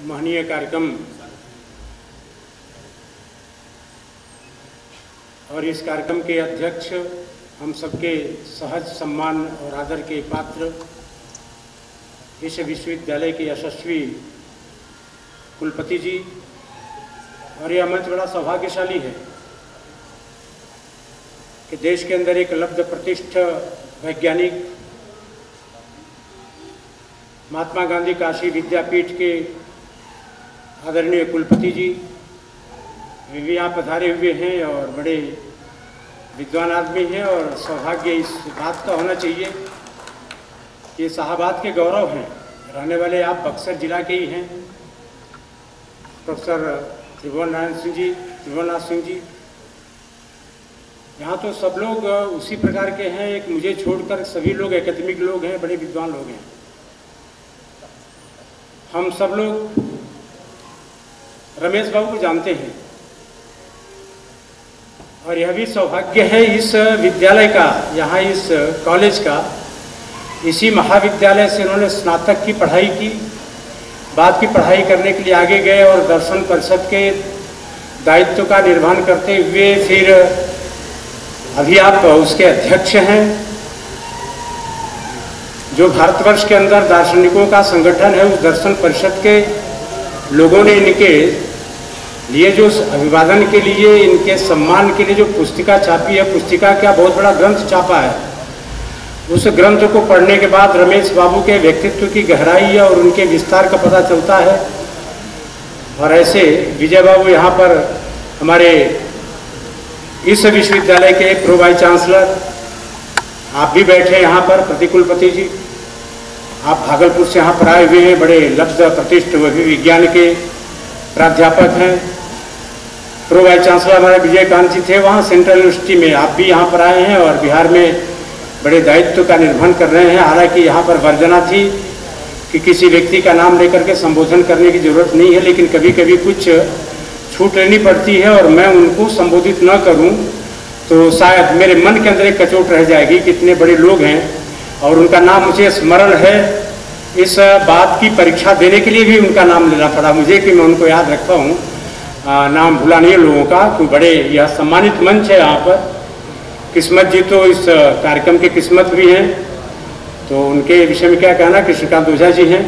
महनीय कार्यक्रम और इस कार्यक्रम के अध्यक्ष हम सबके सहज सम्मान और आदर के पात्र इस विश्वविद्यालय के यशस्वी कुलपति जी, और यह मंच बड़ा सौभाग्यशाली है कि देश के अंदर एक लब्ध प्रतिष्ठ वैज्ञानिक महात्मा गांधी काशी विद्यापीठ के आदरणीय कुलपति जी भी यहाँ पधारे हुए हैं और बड़े विद्वान आदमी हैं। और सौभाग्य इस बात का होना चाहिए कि शाहाबाद के गौरव हैं, रहने वाले आप बक्सर जिला के ही हैं, प्रोफेसर त्रिभुवननाथ सिंह जी। यहाँ तो सब लोग उसी प्रकार के हैं, एक मुझे छोड़कर सभी लोग एकेडमिक लोग हैं, बड़े विद्वान लोग हैं। हम सब लोग रमेश बाबू को जानते हैं और यह भी सौभाग्य है इस विद्यालय का, यहाँ इस कॉलेज का, इसी महाविद्यालय से उन्होंने स्नातक की पढ़ाई की, बाद की पढ़ाई करने के लिए आगे गए और दर्शन परिषद के दायित्व का निर्वहन करते हुए फिर अभी आप उसके अध्यक्ष हैं। जो भारतवर्ष के अंदर दार्शनिकों का संगठन है, उस दर्शन परिषद के लोगों ने इनके लिए जो अभिवादन के लिए, इनके सम्मान के लिए जो पुस्तिका छापी है, पुस्तिका क्या बहुत बड़ा ग्रंथ छापा है। उस ग्रंथ को पढ़ने के बाद रमेश बाबू के व्यक्तित्व की गहराई और उनके विस्तार का पता चलता है। और ऐसे विजय बाबू यहाँ पर हमारे इस विश्वविद्यालय के प्रो वाइस चांसलर, आप भी बैठे यहाँ पर, प्रतिकुलपति जी, आप भागलपुर से यहाँ पर आए हुए हैं, बड़े लब्ध प्रतिष्ठ वही विज्ञान के प्राध्यापक हैं। प्रो वाइस चांसलर हमारे विजयकांत जी थे वहाँ सेंट्रल यूनिवर्सिटी में, आप भी यहाँ पर आए हैं और बिहार में बड़े दायित्व का निर्वहन कर रहे हैं। हालांकि यहाँ पर वर्जना थी कि किसी व्यक्ति का नाम लेकर के संबोधन करने की जरूरत नहीं है, लेकिन कभी कभी कुछ छूट लेनी पड़ती है और मैं उनको संबोधित न करूं तो शायद मेरे मन के अंदर एक कचोट रह जाएगी। कितने बड़े लोग हैं और उनका नाम मुझे स्मरण है, इस बात की परीक्षा देने के लिए भी उनका नाम लेना पड़ा मुझे कि मैं उनको याद रखता हूँ, नाम भुला नहीं है लोगों का। कोई बड़े यह सम्मानित मंच है यहाँ पर। किस्मत जी तो इस कार्यक्रम के किस्मत भी हैं, तो उनके विषय में क्या कहना, कृष्णकांत ओझा जी हैं।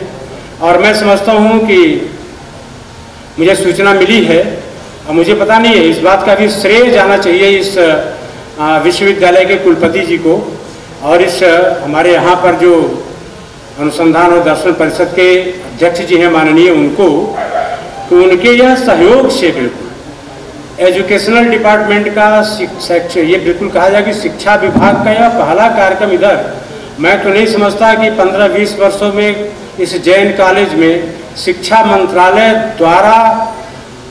और मैं समझता हूँ कि मुझे सूचना मिली है और मुझे पता नहीं है, इस बात का भी श्रेय जाना चाहिए इस विश्वविद्यालय के कुलपति जी को और इस हमारे यहाँ पर जो अनुसंधान और दर्शन परिषद के अध्यक्ष जी हैं माननीय, उनको, तो उनके यह सहयोग से बिल्कुल एजुकेशनल डिपार्टमेंट का ये बिल्कुल कहा जाए कि शिक्षा विभाग का यह पहला कार्यक्रम इधर, मैं तो नहीं समझता कि 15-20 वर्षों में इस जैन कॉलेज में शिक्षा मंत्रालय द्वारा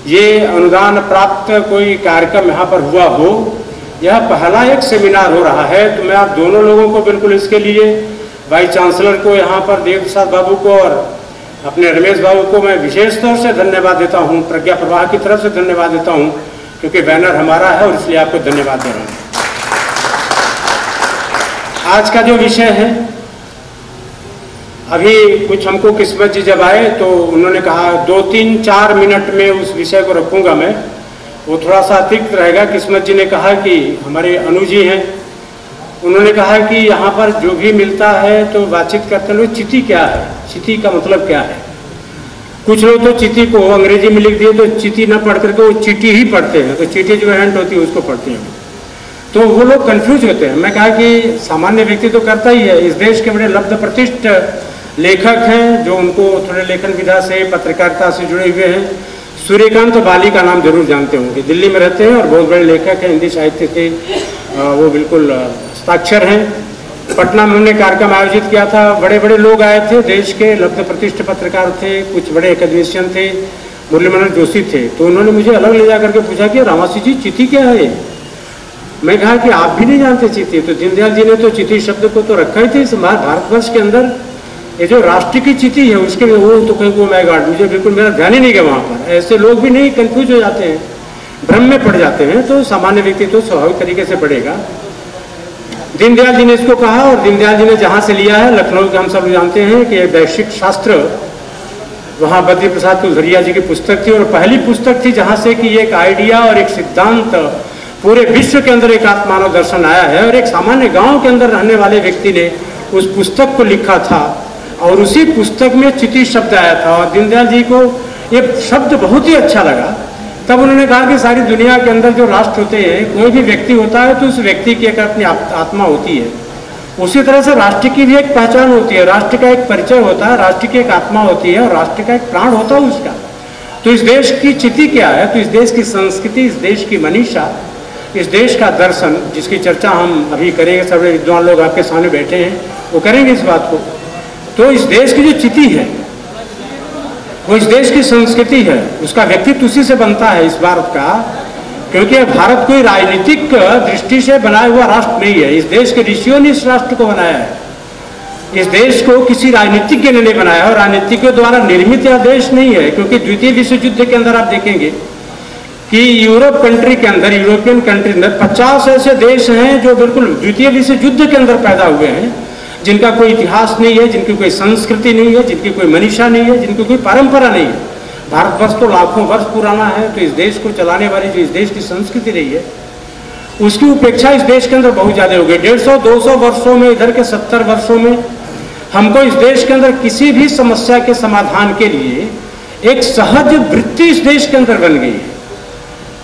ये अनुदान प्राप्त कोई कार्यक्रम यहाँ पर हुआ हो। यह पहला एक सेमिनार हो रहा है, तो मैं आप दोनों लोगों को बिल्कुल इसके लिए, वाइस चांसलर को यहाँ पर देव प्रसाद बाबू को और अपने रमेश बाबू को मैं विशेष तौर से धन्यवाद देता हूँ, प्रज्ञा प्रवाह की तरफ से धन्यवाद देता हूँ, क्योंकि बैनर हमारा है और इसलिए आपको धन्यवाद दे रहा हूँ। आज का जो विषय है, अभी कुछ हमको किस्मत जी जब आए तो उन्होंने कहा 2-3-4 मिनट में उस विषय को रखूंगा मैं, वो थोड़ा सा अतिरिक्त रहेगा। किस्मत जी ने कहा कि हमारे अनु जी हैं, उन्होंने कहा कि यहाँ पर जो भी मिलता है तो बातचीत करते लोग, चिट्ठी क्या है, चिट्ठी का मतलब क्या है। कुछ लोग तो चिट्ठी को अंग्रेजी में लिख दिए तो चिट्ठी न पढ़ करके वो चिट्ठी ही पढ़ते हैं, तो चिट्ठी जो हैंड होती है उसको पढ़ते हैं, तो वो लोग कंफ्यूज होते हैं। मैं कहा कि सामान्य व्यक्ति तो करता ही है, इस देश के बड़े लब्ध प्रतिष्ठ लेखक हैं जो उनको थोड़े लेखन विधा से, पत्रकारिता से जुड़े हुए हैं। सूर्यकांत बाली का नाम जरूर जानते होंगे, दिल्ली में रहते हैं और बहुत बड़े लेखक हैं, हिंदी साहित्य के वो बिल्कुल हस्ताक्षर हैं। पटना में हमने कार्यक्रम आयोजित किया था, बड़े बड़े लोग आए थे, देश के लब्ध प्रतिष्ठ पत्रकार थे, कुछ बड़े एकेडमिशियन थे, मुरली मनोहर जोशी थे। तो उन्होंने मुझे अलग ले जा करके पूछा कि रामासी जी चिट्ठी क्या है। मैं कहा कि आप भी नहीं जानते चिट्ठी, तो दीनदयाल जी ने तो चिट्ठी शब्द को तो रखा ही थे इस भारतवर्ष के अंदर। ये जो राष्ट्र की चिट्ठी है उसके लिए वो तो कहीं वो मैं गार्ड, मुझे बिल्कुल मेरा ध्यान ही नहीं गया वहाँ पर। ऐसे लोग भी नहीं कंफ्यूज हो जाते हैं, भ्रम में पड़ जाते हैं, तो सामान्य व्यक्ति तो स्वाभाविक तरीके से पढ़ेगा। दीनदयाल जी ने इसको कहा और दीनदयाल जी ने जहाँ से लिया है, लखनऊ के हम सब जानते हैं कि वैश्विक शास्त्र वहाँ बद्री प्रसाद कुलधरिया जी की पुस्तक थी, और पहली पुस्तक थी जहाँ से कि एक आइडिया और एक सिद्धांत पूरे विश्व के अंदर एक आत्मानव दर्शन आया है। और एक सामान्य गांव के अंदर रहने वाले व्यक्ति ने उस पुस्तक को लिखा था, और उसी पुस्तक में चिति शब्द आया था, और दीनदयाल जी को ये शब्द बहुत ही अच्छा लगा। तब उन्होंने कहा कि सारी दुनिया के अंदर जो राष्ट्र होते हैं, कोई भी व्यक्ति होता है तो उस व्यक्ति की एक अपनी आत्मा होती है, उसी तरह से राष्ट्र की भी एक पहचान होती है, राष्ट्र का एक परिचय होता है, राष्ट्र की एक आत्मा होती है, और राष्ट्र का एक प्राण होता है उसका। तो इस देश की चिति क्या है, तो इस देश की संस्कृति, इस देश की मनीषा, इस देश का दर्शन, जिसकी चर्चा हम अभी करेंगे, सभी विद्वान लोग आपके सामने बैठे हैं, वो करेंगे इस बात को। तो इस देश की जो चिति है वो इस देश की संस्कृति है, उसका व्यक्तित्व उसी से बनता है इस भारत का, क्योंकि भारत कोई राजनीतिक दृष्टि से बनाया हुआ राष्ट्र नहीं है। इस देश के ऋषियों ने इस राष्ट्र को बनाया है, इस देश को किसी राजनीतिज्ञ ने नहीं बनाया, और राजनीतिज्ञों द्वारा निर्मित यह देश नहीं है। क्योंकि द्वितीय विश्व युद्ध के अंदर आप देखेंगे कि यूरोप कंट्री के अंदर, यूरोपियन कंट्री में 50 ऐसे देश हैं जो बिल्कुल द्वितीय विश्व युद्ध के अंदर पैदा हुए हैं, जिनका कोई इतिहास नहीं है, जिनकी कोई संस्कृति नहीं है, जिनकी कोई मनीषा नहीं है, जिनकी कोई परंपरा नहीं है। भारतवर्ष तो लाखों वर्ष पुराना है, तो इस देश को चलाने वाली जो इस देश की संस्कृति रही है, उसकी उपेक्षा इस देश के अंदर बहुत ज़्यादा हो गई। 150-200 वर्षों में, इधर के 70 वर्षों में हमको इस देश के अंदर किसी भी समस्या के समाधान के लिए एक सहज वृत्ति इस देश के अंदर बन गई है।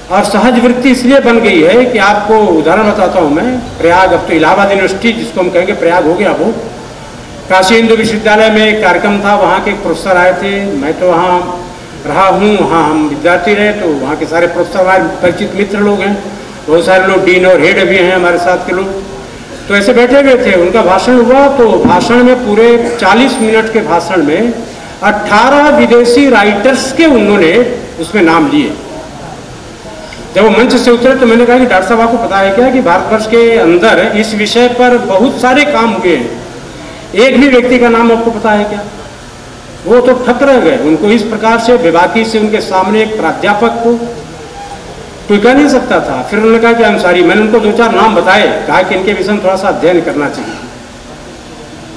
और सहज वृत्ति इसलिए बन गई है कि आपको उदाहरण बताता हूँ मैं। प्रयाग, अब तो इलाहाबाद यूनिवर्सिटी जिसको हम कहेंगे प्रयाग हो गया, वो काशी हिंदू विश्वविद्यालय में एक कार्यक्रम था, वहाँ के एक प्रोफेसर आए थे, मैं तो वहाँ रहा हूँ, वहाँ हम विद्यार्थी रहे, तो वहाँ के सारे प्रोफेसर हमारे परिचित मित्र लोग हैं, बहुत सारे लोग डीन और हेड भी हैं हमारे साथ के लोग। तो ऐसे बैठे हुए थे, उनका भाषण हुआ, तो भाषण में पूरे 40 मिनट के भाषण में 18 विदेशी राइटर्स के उन्होंने उसमें नाम लिए। जब वो मंच से उतरे तो मैंने कहा कि डॉक्टर साहब आपको पता है क्या कि भारतवर्ष के अंदर इस विषय पर बहुत सारे काम हुए हैं, एक भी व्यक्ति का नाम आपको पता है क्या? वो तो ठक रह गए। उनको इस प्रकार से बेबाकी से उनके सामने एक प्राध्यापक को कोई कह नहीं सकता था। फिर उन्होंने कहा कि I'm sorry, मैंने उनको 2-4 नाम बताए, कहा कि इनके विषय में थोड़ा सा अध्ययन करना चाहिए।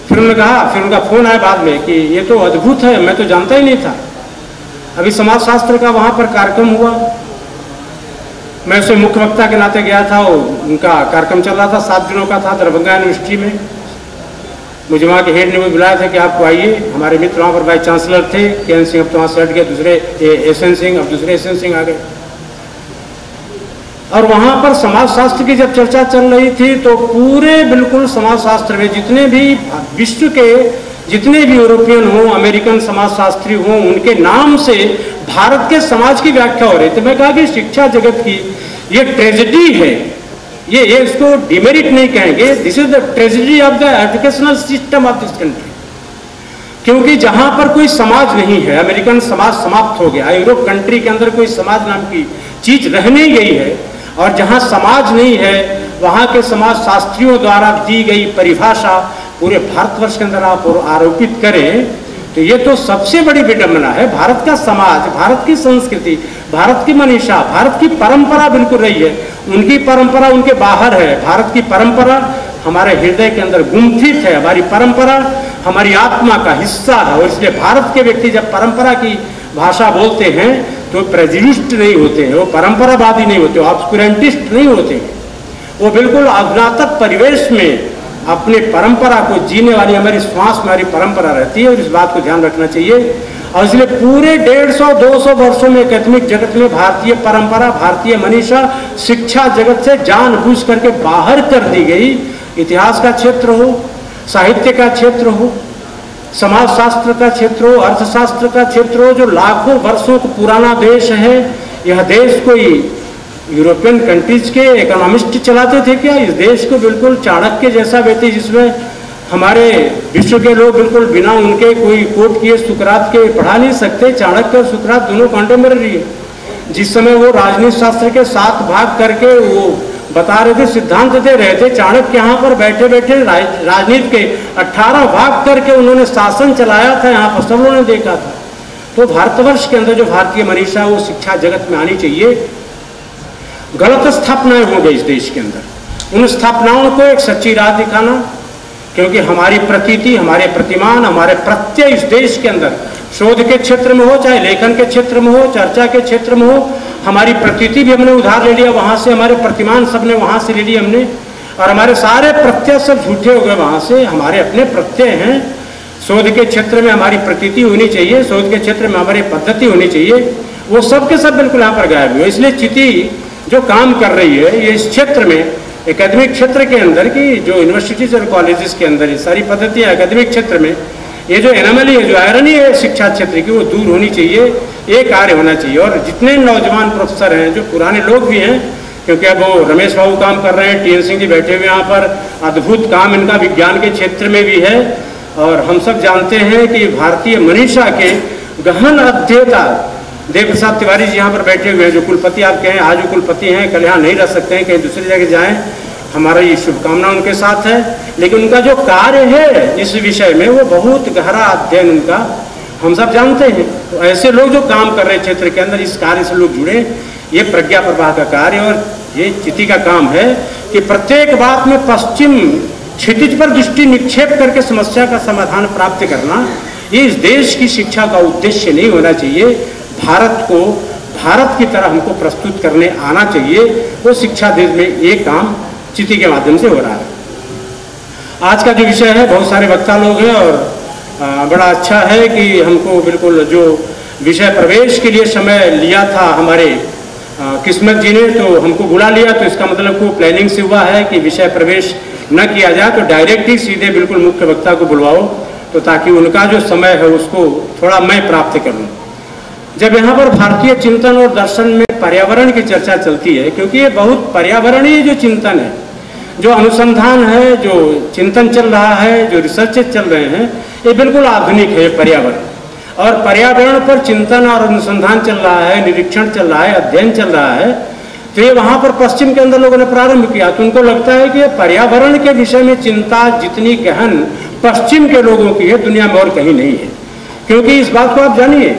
फिर उन्होंने कहा, फिर उनका फोन आया बाद में कि ये तो अद्भुत है, मैं तो जानता ही नहीं था। अभी समाजशास्त्र का वहाँ पर कार्यक्रम हुआ, मैं उसे मुख्य वक्ता के नाते गया था, उनका कार्यक्रम चल रहा था, 7 दिनों का था दरभंगा यूनिवर्सिटी में। मुझे वहाँ के हेड ने मुझे बुलाया था कि आपको आइए। हमारे मित्र वहाँ पर वाइस चांसलर थे, के.एन. सिंह, अब तो वहाँ से हट गए, दूसरे एस.एन. सिंह, अब दूसरे एस.एन. सिंह आ गए। और वहाँ पर समाजशास्त्र की जब चर्चा चल रही थी तो पूरे बिल्कुल समाजशास्त्र में जितने भी विश्व के जितने भी यूरोपियन हो, अमेरिकन समाजशास्त्री हो, उनके नाम से भारत के समाज की व्याख्या हो रही थी। मैं कहा कि शिक्षा जगत की ये ट्रेजेडी है, ये इसको डिमेरिट नहीं कहेंगे, this is the tragedy of the educational system of this country. क्योंकि जहां पर कोई समाज नहीं है, अमेरिकन समाज समाप्त हो गया, यूरोप कंट्री के अंदर कोई समाज नाम की चीज रह नहीं गई है, और जहां समाज नहीं है वहां के समाज शास्त्रियों द्वारा दी गई परिभाषा पूरे भारतवर्ष के अंदर आप आरोपित करें तो ये तो सबसे बड़ी विडंबना है। भारत का समाज, भारत की संस्कृति, भारत की मनीषा, भारत की परंपरा बिल्कुल रही है, उनकी परंपरा उनके बाहर है। भारत की परंपरा हमारे हृदय के अंदर गुंथित है, हमारी परंपरा हमारी आत्मा का हिस्सा है। और इसलिए भारत के व्यक्ति जब परंपरा की भाषा बोलते हैं तो प्रेजुडिस्ड नहीं होते हैं, वो परंपरावादी नहीं होते, ऑब्सक्यूरेंटिस्ट नहीं होते हैं, वो बिल्कुल अज्ञातक परिवेश में अपने परंपरा को जीने वाली हमारी श्वास में हमारी परंपरा रहती है, और इस बात को ध्यान रखना चाहिए। और इसलिए पूरे 150-200 वर्षों में एकेडमिक जगत में भारतीय परंपरा, भारतीय मनीषा शिक्षा जगत से जानबूझ करके बाहर कर दी गई। इतिहास का क्षेत्र हो, साहित्य का क्षेत्र हो, समाजशास्त्र का क्षेत्र हो, अर्थशास्त्र का क्षेत्र हो, जो लाखों वर्षों का पुराना देश है। यह देश कोई यूरोपियन कंट्रीज के इकोनॉमिस्ट चलाते थे क्या? इस देश को बिल्कुल चाणक्य जैसा व्यक्ति, जिसमें हमारे विश्व के लोग बिल्कुल बिना उनके कोई कोट किए सुकरात के पढ़ा नहीं सकते। चाणक्य और सुकरात दोनों कॉन्टेम्पररी है। जिस समय वो राजनीति शास्त्र के 7 भाग करके वो बता रहे थे, सिद्धांत दे रहे थे, चाणक्य यहाँ पर बैठे बैठे राजनीति के 18 भाग करके उन्होंने शासन चलाया था, यहाँ पर सब लोगों ने देखा था। तो भारतवर्ष के अंदर जो भारतीय मनीषा वो शिक्षा जगत में आनी चाहिए। गलत स्थापनाएं हो गई इस देश के अंदर, उन स्थापनाओं को एक सच्ची राह दिखाना, क्योंकि हमारी प्रतीति, हमारे प्रतिमान, हमारे प्रत्यय इस देश के अंदर शोध के क्षेत्र में हो, चाहे लेखन के क्षेत्र में हो, चर्चा के क्षेत्र में हो। हमारी प्रतीति भी हमने उधार ले लिया वहाँ से, हमारे प्रतिमान सब ने वहाँ से ले लिए हमने, और हमारे सारे प्रत्यय सब झूठे हो गए वहाँ से। हमारे अपने प्रत्यय हैं। शोध के क्षेत्र में हमारी प्रतीति होनी चाहिए, शोध के क्षेत्र में हमारी पद्धति होनी चाहिए, वो सब के सब बिल्कुल यहाँ पर गायब हुए। इसलिए चिति जो काम कर रही है ये इस क्षेत्र में, एकेडमिक क्षेत्र के अंदर की जो यूनिवर्सिटीज और कॉलेजेस के अंदर ये सारी पद्धतियाँ एकेडमिक क्षेत्र में, ये जो एनोमली है, जो आयरनी है शिक्षा क्षेत्र की, वो दूर होनी चाहिए, ये कार्य होना चाहिए। और जितने नौजवान प्रोफेसर हैं, जो पुराने लोग भी हैं, क्योंकि अब वो रमेश बाबू काम कर रहे हैं, टीएन सिंह जी बैठे हुए यहाँ पर, अद्भुत काम इनका विज्ञान के क्षेत्र में भी है। और हम सब जानते हैं कि भारतीय मनीषा के गहन अध्येता देवप्रसाद तिवारी जी यहाँ पर बैठे हुए हैं, जो कुलपति आप कहें, आज वो कुलपति हैं, कल यहाँ नहीं रह सकते हैं, कहीं दूसरी जगह जाएं, हमारा ये शुभकामना उनके साथ है। लेकिन उनका जो कार्य है इस विषय में, वो बहुत गहरा अध्ययन उनका हम सब जानते हैं। तो ऐसे लोग जो काम कर रहे हैं क्षेत्र के अंदर, इस कार्य से लोग जुड़े, ये प्रज्ञा प्रवाह का कार्य और ये चिति का काम है कि प्रत्येक बात में पश्चिम क्षितिज पर दृष्टि निक्षेप करके समस्या का समाधान प्राप्त करना, ये इस देश की शिक्षा का उद्देश्य नहीं होना चाहिए। भारत को भारत की तरह हमको प्रस्तुत करने आना चाहिए। वो शिक्षा देश में ये काम चिति के माध्यम से हो रहा है। आज का जो विषय है, बहुत सारे वक्ता लोग हैं और बड़ा अच्छा है कि हमको बिल्कुल जो विषय प्रवेश के लिए समय लिया था हमारे किस्मत जी ने, तो हमको बुला लिया, तो इसका मतलब को प्लानिंग से हुआ है कि विषय प्रवेश न किया जाए, तो डायरेक्ट ही सीधे बिल्कुल मुख्य वक्ता को बुलवाओ, तो ताकि उनका जो समय है उसको थोड़ा मैं प्राप्त कर लूँ। जब यहाँ पर भारतीय चिंतन और दर्शन में पर्यावरण की चर्चा चलती है, क्योंकि ये बहुत पर्यावरणीय जो चिंतन है, जो अनुसंधान है, जो चिंतन चल रहा है, जो रिसर्चेज चल रहे हैं, ये बिल्कुल आधुनिक है पर्यावरण। और पर्यावरण पर चिंतन और अनुसंधान चल रहा है, निरीक्षण चल रहा है, अध्ययन चल रहा है। तो ये वहाँ पर पश्चिम के अंदर लोगों ने प्रारंभ किया, तो उनको लगता है कि पर्यावरण के विषय में चिंता जितनी गहन पश्चिम के लोगों की है, दुनिया में और कहीं नहीं है। क्योंकि इस बात को आप जानिए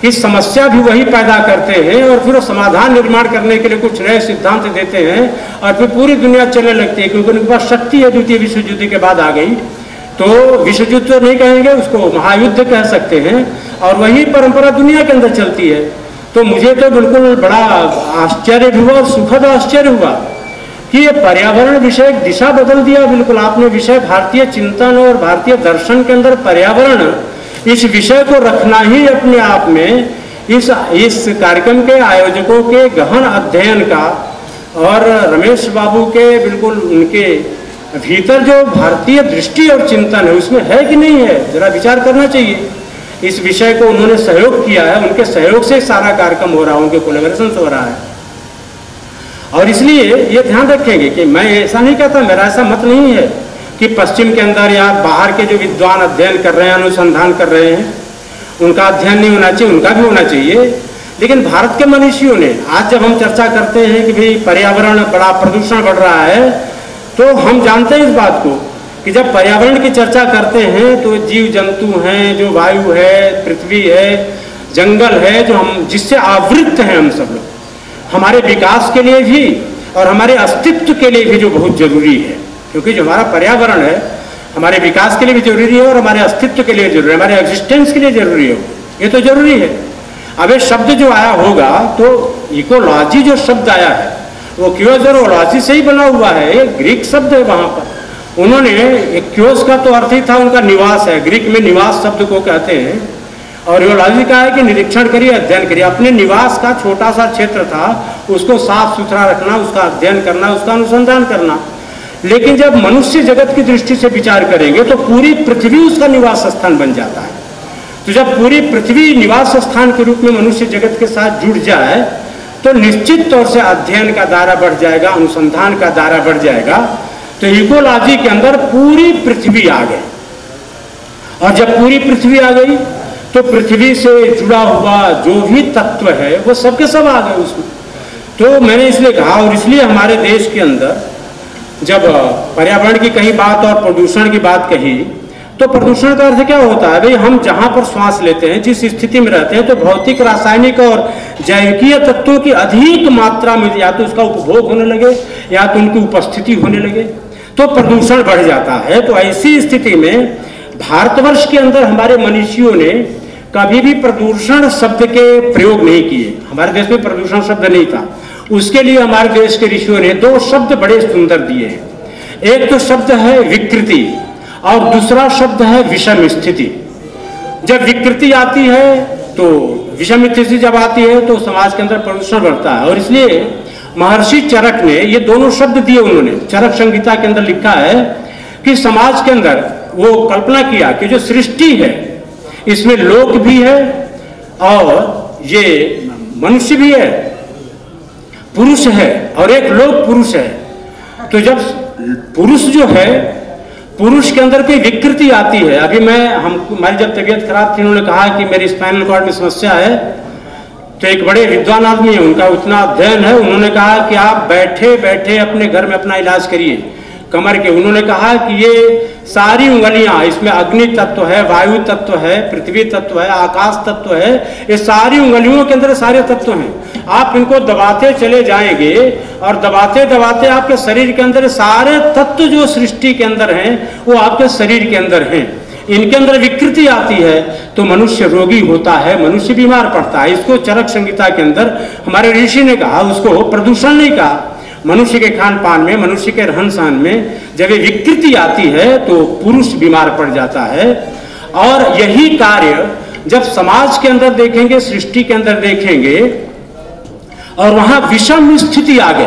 कि समस्या भी वही पैदा करते हैं और फिर वो समाधान निर्माण करने के लिए कुछ नए सिद्धांत देते हैं और फिर पूरी दुनिया चलने लगती है, क्योंकि उनके पास शक्ति है, द्वितीय विश्व युद्ध के बाद आ गई। तो विश्व युद्ध तो नहीं कहेंगे, उसको महायुद्ध कह सकते हैं, और वही परंपरा दुनिया के अंदर चलती है। तो मुझे तो बिल्कुल बड़ा आश्चर्य भी हुआ और सुखद आश्चर्य हुआ कि ये पर्यावरण विषय दिशा बदल दिया बिल्कुल। आपने विषय भारतीय चिंतन और भारतीय दर्शन के अंदर पर्यावरण, इस विषय को रखना ही अपने आप में इस कार्यक्रम के आयोजकों के गहन अध्ययन का और रमेश बाबू के बिल्कुल उनके भीतर जो भारतीय दृष्टि और चिंतन है उसमें है कि नहीं है, जरा विचार करना चाहिए। इस विषय को उन्होंने सहयोग किया है, उनके सहयोग से सारा कार्यक्रम हो रहा है, उनके कोलैबोरेशन से हो रहा है। और इसलिए ये ध्यान रखेंगे कि मैं ऐसा नहीं कहता, मेरा ऐसा मत नहीं है कि पश्चिम के अंदर या बाहर के जो विद्वान अध्ययन कर रहे हैं, अनुसंधान कर रहे हैं, उनका अध्ययन नहीं होना चाहिए, उनका भी होना चाहिए। लेकिन भारत के मनीषियों ने, आज जब हम चर्चा करते हैं कि भाई पर्यावरण बड़ा प्रदूषण बढ़ रहा है, तो हम जानते हैं इस बात को कि जब पर्यावरण की चर्चा करते हैं तो जीव जंतु हैं, जो वायु है, पृथ्वी है, जंगल है, जो हम जिससे आवृत्त हैं हम सब लोग, हमारे विकास के लिए भी और हमारे अस्तित्व के लिए भी जो बहुत जरूरी है। क्योंकि जो हमारा पर्यावरण है हमारे विकास के लिए भी जरूरी है और हमारे अस्तित्व के लिए जरूरी है, हमारे एग्जिस्टेंस के लिए जरूरी है, ये तो जरूरी है। अब ये शब्द जो आया होगा, तो इकोलॉजी जो शब्द आया है वो क्योजोलॉजी से ही बना हुआ है, ये ग्रीक शब्द है। वहाँ पर उन्होंने क्योस का तो अर्थ ही था उनका निवास है, ग्रीक में निवास शब्द को कहते हैं, और इकोलॉजी का है कि निरीक्षण करिए, अध्ययन करिए। अपने निवास का छोटा सा क्षेत्र था, उसको साफ सुथरा रखना, उसका अध्ययन करना, उसका अनुसंधान करना। लेकिन जब मनुष्य जगत की दृष्टि से विचार करेंगे तो पूरी पृथ्वी उसका निवास स्थान बन जाता है। तो जब पूरी पृथ्वी निवास स्थान के रूप में मनुष्य जगत के साथ जुड़ जाए तो निश्चित तौर से अध्ययन का दायरा बढ़ जाएगा, अनुसंधान का दायरा बढ़ जाएगा। तो इकोलॉजी के अंदर पूरी पृथ्वी आ गई, और जब पूरी पृथ्वी आ गई तो पृथ्वी से जुड़ा हुआ जो भी तत्व है वो सबके सब आ गए उसमें। तो मैंने इसलिए कहा, और इसलिए हमारे देश के अंदर जब पर्यावरण की कही बात और प्रदूषण की बात कही, तो प्रदूषण का अर्थ क्या होता है? भाई हम जहाँ पर श्वास लेते हैं, जिस स्थिति में रहते हैं, तो भौतिक, रासायनिक और जैविकीय तत्वों की अधिक मात्रा में या तो उसका उपभोग होने लगे या तो उनकी उपस्थिति होने लगे तो प्रदूषण बढ़ जाता है। तो ऐसी स्थिति में भारतवर्ष के अंदर हमारे मनीषियों ने कभी भी प्रदूषण शब्द के प्रयोग नहीं किए। हमारे देश में प्रदूषण शब्द नहीं था। उसके लिए हमारे देश के ऋषियों ने दो शब्द बड़े सुंदर दिए हैं। एक तो शब्द है विकृति और दूसरा शब्द है विषम स्थिति। जब विकृति आती है तो विषम स्थिति जब आती है तो समाज के अंदर प्रदूषण बढ़ता है। और इसलिए महर्षि चरक ने ये दोनों शब्द दिए। उन्होंने चरक संहिता के अंदर लिखा है कि समाज के अंदर वो कल्पना किया कि जो सृष्टि है इसमें लोक भी है और ये मनुष्य भी है, पुरुष है और एक लोक पुरुष है। तो जब पुरुष जो है, पुरुष के अंदर कोई विकृति आती है, अभी हमारी जब तबीयत खराब थी उन्होंने कहा कि मेरी स्पाइनल कॉर्ड में समस्या है, तो एक बड़े विद्वान आदमी है, उनका उतना अध्ययन है, उन्होंने कहा कि आप बैठे बैठे अपने घर में अपना इलाज करिए कमर के। उन्होंने कहा कि ये सारी उंगलियां, इसमें अग्नि तत्व है, वायु तत्व है, पृथ्वी तत्व है, आकाश तत्व है, ये सारी उंगलियों के अंदर सारे तत्व हैं। आप इनको दबाते चले जाएंगे और दबाते दबाते आपके शरीर के अंदर सारे तत्व जो सृष्टि के अंदर हैं वो आपके शरीर के अंदर हैं। इनके अंदर विकृति आती है तो मनुष्य रोगी होता है, मनुष्य बीमार पड़ता है। इसको चरक संहिता के अंदर हमारे ऋषि ने कहा, उसको प्रदूषण नहीं कहा। मनुष्य के खान पान में, मनुष्य के रहन सहन में जब ये विकृति आती है तो पुरुष बीमार पड़ जाता है। और यही कार्य जब समाज के अंदर देखेंगे, सृष्टि के अंदर देखेंगे और वहां विषम स्थिति आ गई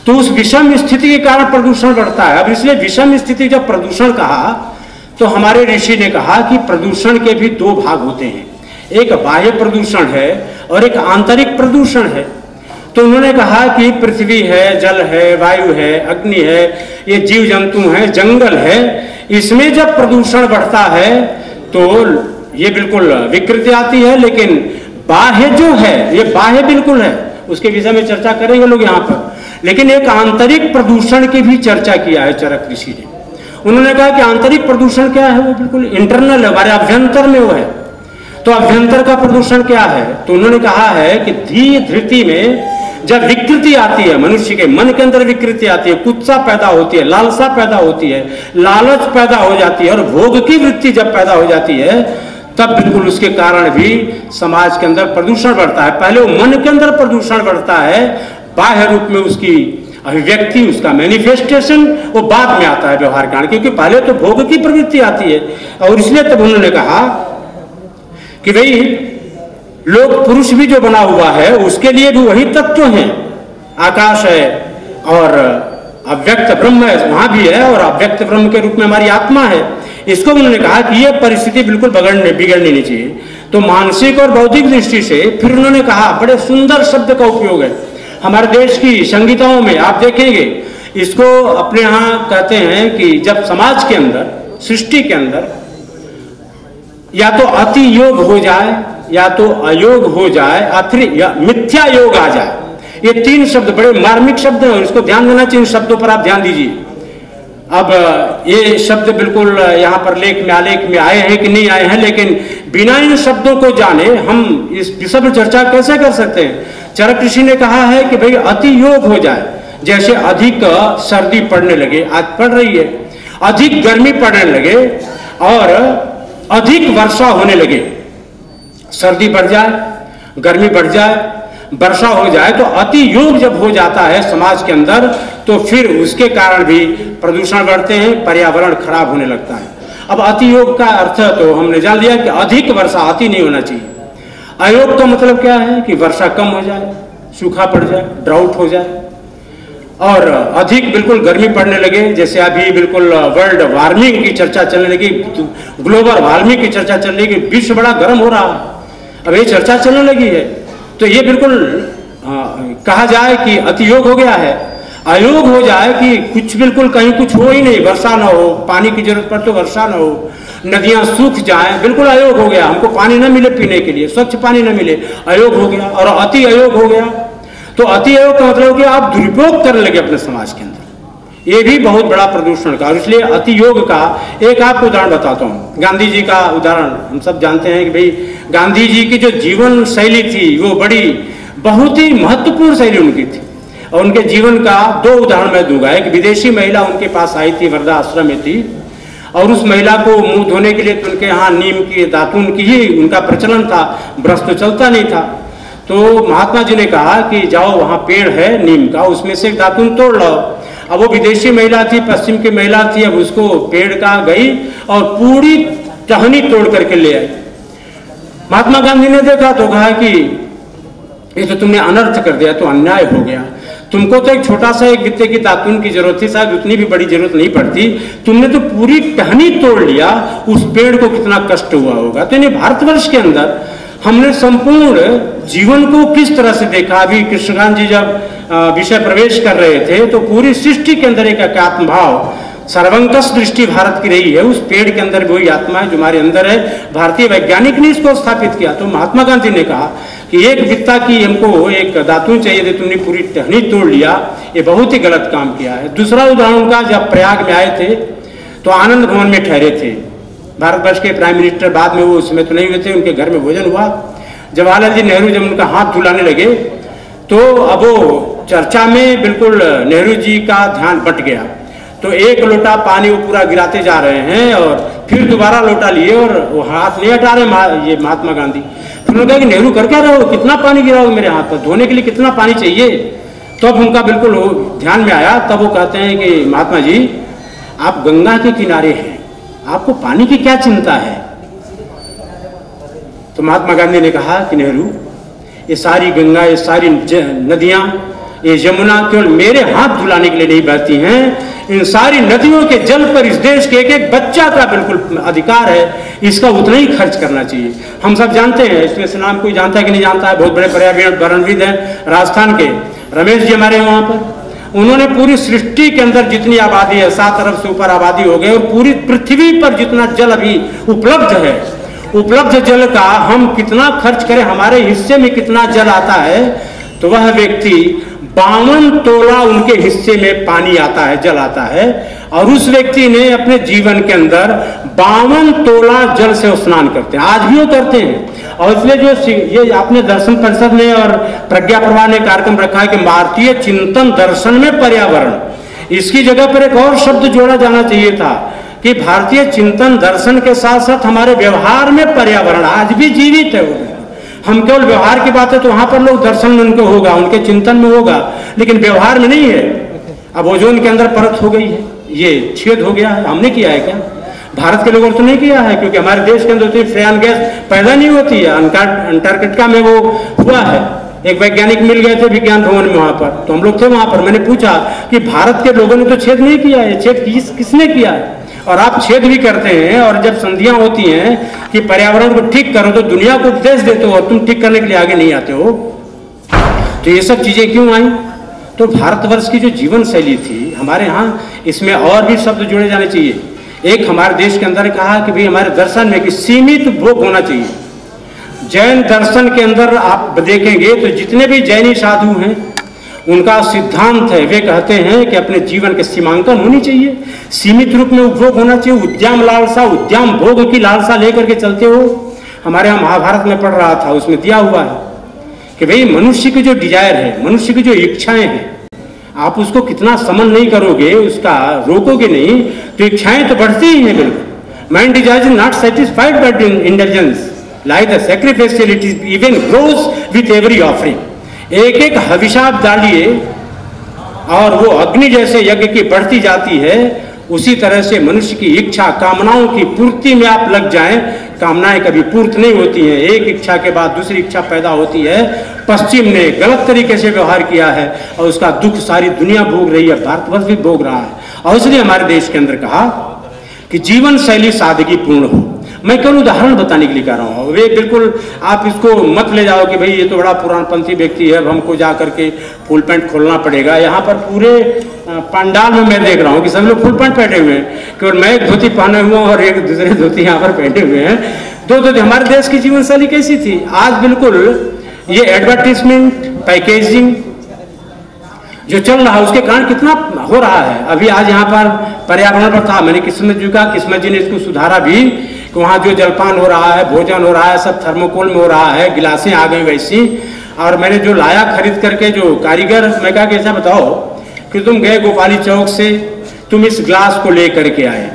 तो उस विषम स्थिति के कारण प्रदूषण बढ़ता है। अब इसलिए विषम स्थिति जब प्रदूषण कहा तो हमारे ऋषि ने कहा कि प्रदूषण के भी दो भाग होते हैं, एक बाह्य प्रदूषण है और एक आंतरिक प्रदूषण है। तो उन्होंने कहा कि पृथ्वी है, जल है, वायु है, अग्नि है, ये जीव जंतु हैं, जंगल है, इसमें जब प्रदूषण बढ़ता है तो ये बिल्कुल विकृति आती है। लेकिन बाह्य जो है, ये बाह्य बिल्कुल है, उसके विषय में चर्चा करेंगे लोग यहाँ पर। लेकिन एक आंतरिक प्रदूषण की भी चर्चा किया है चरक ऋषि ने। उन्होंने कहा कि आंतरिक प्रदूषण क्या है, वो बिल्कुल इंटरनल है, हमारे अभ्यंतर में वो है। तो अभ्यंतर का प्रदूषण क्या है, तो उन्होंने कहा है कि धृति में जब विकृति आती है, मनुष्य के मन के अंदर विकृति आती है, कुत्सा पैदा होती है, लालसा पैदा होती है, लालच पैदा हो जाती है और भोग की वृत्ति जब पैदा हो जाती है तब बिल्कुल उसके कारण भी समाज के अंदर प्रदूषण बढ़ता है। पहले वो मन के अंदर प्रदूषण बढ़ता है, बाह्य रूप में उसकी अभिव्यक्ति, उसका मैनिफेस्टेशन वो बाद में आता है व्यवहार कारण, क्योंकि पहले तो भोग की प्रवृत्ति आती है। और इसलिए तब उन्होंने कहा कि भाई लोक पुरुष भी जो बना हुआ है उसके लिए भी वही तत्व हैं, आकाश है और अव्यक्त ब्रह्म है, वहां भी है, और अव्यक्त ब्रह्म के रूप में हमारी आत्मा है। इसको उन्होंने कहा कि यह परिस्थिति बिल्कुल बिगड़नी नहीं चाहिए। तो मानसिक और बौद्धिक दृष्टि से फिर उन्होंने कहा, बड़े सुंदर शब्द का उपयोग है हमारे देश की संहिताओं में, आप देखेंगे इसको अपने यहाँ कहते हैं कि जब समाज के अंदर, सृष्टि के अंदर या तो अति योग हो जाए या तो अयोग हो जाए या मिथ्या योग आ जाए, ये तीन शब्द बड़े मार्मिक शब्द हैं, इसको ध्यान देना चाहिए। इन शब्दों पर आप ध्यान दीजिए। अब ये शब्द बिल्कुल यहाँ पर लेख में आलेख में आए हैं कि नहीं आए हैं, लेकिन बिना इन शब्दों को जाने हम इस विषय पर चर्चा कैसे कर सकते हैं। चरक ऋषि ने कहा है कि भाई अति योग हो जाए, जैसे अधिक सर्दी पड़ने लगे, आज पड़ रही है, अधिक गर्मी पड़ने लगे और अधिक वर्षा होने लगे, सर्दी बढ़ जाए, गर्मी बढ़ जाए, वर्षा हो जाए, तो अति योग जब हो जाता है समाज के अंदर तो फिर उसके कारण भी प्रदूषण बढ़ते हैं, पर्यावरण खराब होने लगता है। अब अति योग का अर्थ तो हमने जान लिया कि अधिक वर्षा, अति नहीं होना चाहिए। अयोग का मतलब क्या है कि वर्षा कम हो जाए, सूखा पड़ जाए, ड्राउट हो जाए, और अधिक बिल्कुल गर्मी पड़ने लगे, जैसे अभी बिल्कुल वर्ल्ड वार्मिंग की चर्चा चलने लगी, ग्लोबल वार्मिंग की चर्चा चलने लगी, विश्व बड़ा गर्म हो रहा है, अब ये चर्चा चलने लगी है। तो ये बिल्कुल कहा जाए कि अतियोग हो गया है। अयोग हो जाए कि कुछ बिल्कुल कहीं कुछ हो ही नहीं, वर्षा ना हो, पानी की जरूरत पड़े तो वर्षा ना हो, नदियां सूख जाएं, बिल्कुल अयोग हो गया, हमको पानी ना मिले पीने के लिए, स्वच्छ पानी ना मिले, अयोग हो गया। और अति अयोग हो गया तो अति अयोग का मतलब कि आप दुरुपयोग करने लगे अपने समाज के अंदर, ये भी बहुत बड़ा प्रदूषण का। और इसलिए अति योग का एक आपको उदाहरण बताता हूँ, गांधी जी का उदाहरण हम सब जानते हैं कि भाई गांधी जी की जो जीवन शैली थी वो बड़ी बहुत ही महत्वपूर्ण शैली उनकी थी, और उनके जीवन का दो उदाहरण मैं दूंगा। एक विदेशी महिला उनके पास आई थी, वर्धा आश्रम में थी, और उस महिला को मुंह धोने के लिए तो उनके यहाँ नीम की दातून की ही उनका प्रचलन था, ब्रश तो चलता नहीं था। तो महात्मा जी ने कहा कि जाओ वहाँ पेड़ है नीम का, उसमें से एक दातून तोड़ लो। अब वो विदेशी महिला थी, पश्चिम की महिला थी, अब उसको पेड़ का गई और पूरी टहनी तोड़ करके ले आई। महात्मा गांधी ने देखा तो कहा कि ये तो तुमने अनर्थ कर दिया, तो अन्याय हो गया। तुमको तो एक छोटा सा एक गित्ते की दातून की जरूरत थी, शायद उतनी भी बड़ी जरूरत नहीं पड़ती, तुमने तो पूरी टहनी तोड़ लिया, उस पेड़ को कितना कष्ट हुआ होगा। तो इन्हें भारतवर्ष के अंदर हमने संपूर्ण जीवन को किस तरह से देखा। अभी कृष्णकांत जी जब विषय प्रवेश कर रहे थे तो पूरी सृष्टि के अंदर एक एकात्म भाव, सर्वंकष दृष्टि भारत की रही है। उस पेड़ के अंदर वही आत्मा है जो हमारे अंदर है। भारतीय वैज्ञानिक ने इसको स्थापित किया। तो महात्मा गांधी ने कहा कि एक बित्ता की हमको एक दातून चाहिए थे, तुमने पूरी टहनी तोड़ लिया, ये बहुत ही गलत काम किया है। दूसरा उदाहरण का, जब प्रयाग में आए थे तो आनंद भवन में ठहरे थे। भारतवर्ष के प्राइम मिनिस्टर बाद में वो उसमें तो नहीं हुए थे, उनके घर में भोजन हुआ। जवाहरलाल जी नेहरू जब उनका हाथ धुलाने लगे तो अब वो चर्चा में बिल्कुल नेहरू जी का ध्यान बट गया। तो एक लोटा पानी वो पूरा गिराते जा रहे हैं और फिर दोबारा लोटा लिए और वो हाथ नहीं हटा रहे ये महात्मा गांधी। फिर उन्होंने कहा कि नेहरू कर क्या रहे हो, कितना पानी गिराओ मेरे हाथ पर, धोने के लिए कितना पानी चाहिए। तो अब उनका बिल्कुल ध्यान में आया। तब वो कहते हैं कि महात्मा जी आप गंगा के किनारे हैं, आपको पानी की क्या चिंता है। तो महात्मा गांधी ने कहा कि नेहरू, ये सारी गंगा, ये सारी नदियां, ये यमुना केवल मेरे हाथ धुलाने के लिए नहीं बहती हैं। इन सारी नदियों के जल पर इस देश के एक एक बच्चा का बिल्कुल अधिकार है, इसका उतना ही खर्च करना चाहिए। हम सब जानते हैं, इसमें से नाम कोई जानता है कि नहीं जानता है, बहुत बड़े पर्यावरणविद हैं राजस्थान के रमेश जी हमारे वहां पर। उन्होंने पूरी सृष्टि के अंदर जितनी आबादी है, 7 अरब से ऊपर आबादी हो गई, और पूरी पृथ्वी पर जितना जल अभी उपलब्ध है, उपलब्ध जल का हम कितना खर्च करें, हमारे हिस्से में कितना जल आता है, तो वह व्यक्ति 52 तोला उनके हिस्से में पानी आता है, जल आता है। और उस व्यक्ति ने अपने जीवन के अंदर 52 तोला जल से स्नान करते हैं, आज भी वो करते हैं। और इसलिए जो ये आपने दर्शन परिषद ने और प्रज्ञा प्रवाह ने कार्यक्रम रखा है कि भारतीय चिंतन दर्शन में पर्यावरण, इसकी जगह पर एक और शब्द जोड़ा जाना चाहिए था कि भारतीय चिंतन दर्शन के साथ साथ हमारे व्यवहार में पर्यावरण आज भी जीवित है। हम केवल व्यवहार की बात है तो वहां पर लोग दर्शन में उनको होगा, उनके चिंतन में होगा, लेकिन व्यवहार में नहीं है। अब ओजोन के अंदर परत हो गई है, ये छेद हो गया है, हमने किया है क्या? भारत के लोगों ने तो नहीं किया है, क्योंकि हमारे देश के अंदर फ्रेन गैस पैदा नहीं होती है। अंटार्कटिका में वो हुआ है, एक वैज्ञानिक मिल गए थे विज्ञान भवन में, वहां पर तो हम लोग थे वहां पर। मैंने पूछा कि भारत के लोगों ने तो छेद नहीं किया है, छेद किसने किया है? और आप छेद भी करते हैं, और जब संधियां होती हैं कि पर्यावरण को ठीक करो तो दुनिया को उपदेश देते हो और तुम ठीक करने के लिए आगे नहीं आते हो। तो ये सब चीजें क्यों आई? तो भारतवर्ष की जो जीवन शैली थी हमारे यहाँ, इसमें और भी शब्द जोड़े जाने चाहिए। एक हमारे देश के अंदर कहा कि भाई हमारे दर्शन में कि सीमित भोग होना चाहिए। जैन दर्शन के अंदर आप देखेंगे तो जितने भी जैनी साधु हैं उनका सिद्धांत है, वे कहते हैं कि अपने जीवन के सीमांकन होनी चाहिए, सीमित रूप में उपभोग होना चाहिए। उद्यम लालसा, उद्यम भोग की लालसा लेकर के चलते हो। हमारे यहाँ महाभारत में पढ़ रहा था, उसमें दिया हुआ है कि भाई मनुष्य की जो डिजायर है, मनुष्य की जो इच्छाएं हैं, आप उसको कितना समन नहीं करोगे, उसका रोकोगे नहीं, तो इच्छाएं तो बढ़ती ही है। बिल्कुल mind desire is not satisfied by intelligence like the sacrificial, it is even grows with every offering. एक एक हविषाप डालिए और वो अग्नि जैसे यज्ञ की बढ़ती जाती है। उसी तरह से मनुष्य की इच्छा, कामनाओं की पूर्ति में आप लग जाएं, कामनाएं कभी पूर्त नहीं होती हैं, एक इच्छा के बाद दूसरी इच्छा पैदा होती है। पश्चिम ने गलत तरीके से व्यवहार किया है और उसका दुख सारी दुनिया भोग रही है, भारतवर्ष भी भोग रहा है। और इसलिए हमारे देश के अंदर कहा कि जीवन शैली सादगी पूर्ण हो। मैं केवल उदाहरण बताने के लिए कह रहा हूँ, वे बिल्कुल आप इसको मत ले जाओ कि भाई ये तो बड़ा पुरानपंथी व्यक्ति है, अब हमको जा करके फुल पैंट खोलना पड़ेगा। यहाँ पर पूरे पंडाल में मैं देख रहा हूँ कि सब लोग फुल पैंट पहने हुए हैं, केवल मैं एक धोती पहने हुआ और एक दूसरे धोती यहाँ पर पहने हुए हैं। दो धोती। हमारे देश की जीवन शैली कैसी थी? आज बिल्कुल ये एडवर्टीजमेंट, पैकेजिंग जो चल रहा है उसके कारण कितना हो रहा है। अभी आज यहाँ पर पर्यावरण पर था, मैंने किस्मत जी का, किस्मत जी ने इसको सुधारा भी कि वहाँ जो जलपान हो रहा है, भोजन हो रहा है, सब थर्मोकोल में हो रहा है, गिलासें आ गई वैसी। और मैंने जो लाया खरीद करके, जो कारीगर, मैं कहा कि ऐसा बताओ कि तुम गए गोपाली चौक से, तुम इस ग्लास को ले करके आए,